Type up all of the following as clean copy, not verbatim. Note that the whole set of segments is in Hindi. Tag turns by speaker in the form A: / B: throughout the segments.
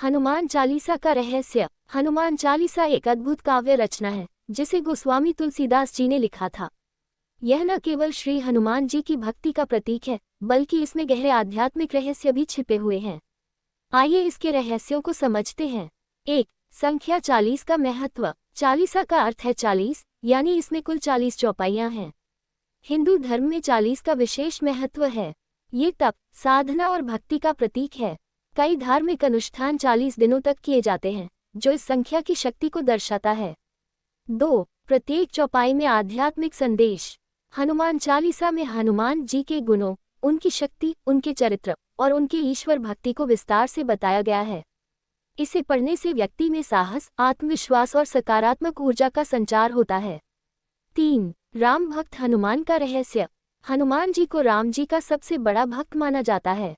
A: हनुमान चालीसा का रहस्य। हनुमान चालीसा एक अद्भुत काव्य रचना है जिसे गोस्वामी तुलसीदास जी ने लिखा था। यह न केवल श्री हनुमान जी की भक्ति का प्रतीक है, बल्कि इसमें गहरे आध्यात्मिक रहस्य भी छिपे हुए हैं। आइए इसके रहस्यों को समझते हैं। 1. संख्या 40 का महत्व। चालीसा का अर्थ है 40, यानी इसमें कुल 40 चौपाइयां हैं। हिंदू धर्म में 40 का विशेष महत्व है। ये तप, साधना और भक्ति का प्रतीक है। कई धार्मिक अनुष्ठान 40 दिनों तक किए जाते हैं, जो इस संख्या की शक्ति को दर्शाता है। 2. प्रत्येक चौपाई में आध्यात्मिक संदेश। हनुमान चालीसा में हनुमान जी के गुणों, उनकी शक्ति, उनके चरित्र और उनके ईश्वर भक्ति को विस्तार से बताया गया है। इसे पढ़ने से व्यक्ति में साहस, आत्मविश्वास और सकारात्मक ऊर्जा का संचार होता है। 3. राम भक्त हनुमान का रहस्य। हनुमान जी को राम जी का सबसे बड़ा भक्त माना जाता है।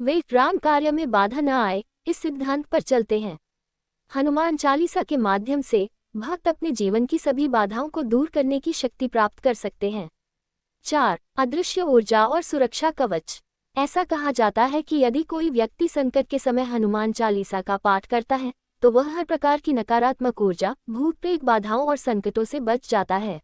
A: वे राम कार्य में बाधा न आए, इस सिद्धांत पर चलते हैं। हनुमान चालीसा के माध्यम से भक्त अपने जीवन की सभी बाधाओं को दूर करने की शक्ति प्राप्त कर सकते हैं। 4. अदृश्य ऊर्जा और सुरक्षा कवच। ऐसा कहा जाता है कि यदि कोई व्यक्ति संकट के समय हनुमान चालीसा का पाठ करता है तो वह हर प्रकार की नकारात्मक ऊर्जा, भूत प्रेत बाधाओं और संकटों से बच जाता है।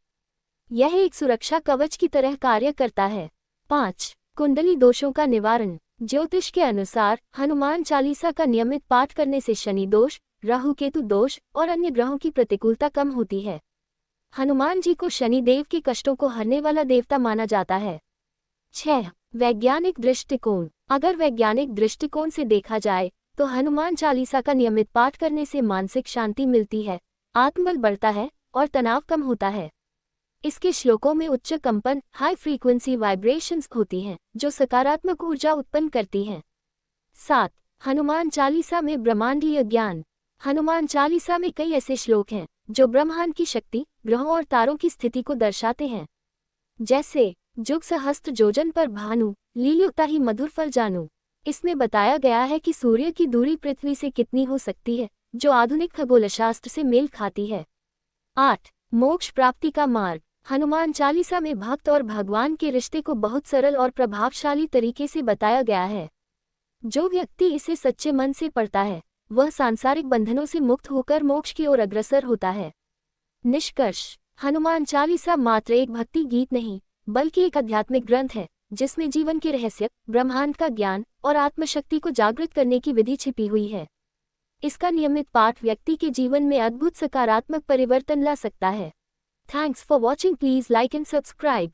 A: यह एक सुरक्षा कवच की तरह कार्य करता है। 5. कुंडली दोषों का निवारण। ज्योतिष के अनुसार हनुमान चालीसा का नियमित पाठ करने से शनि दोष, राहु केतु दोष और अन्य ग्रहों की प्रतिकूलता कम होती है। हनुमान जी को शनि देव के कष्टों को हरने वाला देवता माना जाता है। 6. वैज्ञानिक दृष्टिकोण। अगर वैज्ञानिक दृष्टिकोण से देखा जाए तो हनुमान चालीसा का नियमित पाठ करने से मानसिक शांति मिलती है, आत्मबल बढ़ता है और तनाव कम होता है। इसके श्लोकों में उच्च कंपन, हाई फ्रीक्वेंसी वाइब्रेशंस होती हैं, जो सकारात्मक ऊर्जा उत्पन्न करती हैं। 7. हनुमान चालीसा में ब्रह्मांडीय ज्ञान। हनुमान चालीसा में कई ऐसे श्लोक हैं जो ब्रह्मांड की शक्ति, ग्रहों और तारों की स्थिति को दर्शाते हैं। जैसे जुग सहस्त्र जोजन पर भानु, लील्युक्ता ही मधुर फल जानू। इसमें बताया गया है कि सूर्य की दूरी पृथ्वी से कितनी हो सकती है, जो आधुनिक खगोलशास्त्र से मेल खाती है। 8. मोक्ष प्राप्ति का मार्ग। हनुमान चालीसा में भक्त और भगवान के रिश्ते को बहुत सरल और प्रभावशाली तरीके से बताया गया है। जो व्यक्ति इसे सच्चे मन से पढ़ता है वह सांसारिक बंधनों से मुक्त होकर मोक्ष की ओर अग्रसर होता है। निष्कर्ष। हनुमान चालीसा मात्र एक भक्ति गीत नहीं, बल्कि एक आध्यात्मिक ग्रंथ है जिसमें जीवन के रहस्य, ब्रह्मांड का ज्ञान और आत्मशक्ति को जागृत करने की विधि छिपी हुई है। इसका नियमित पाठ व्यक्ति के जीवन में अद्भुत सकारात्मक परिवर्तन ला सकता है। Thanks for watching. Please like and subscribe.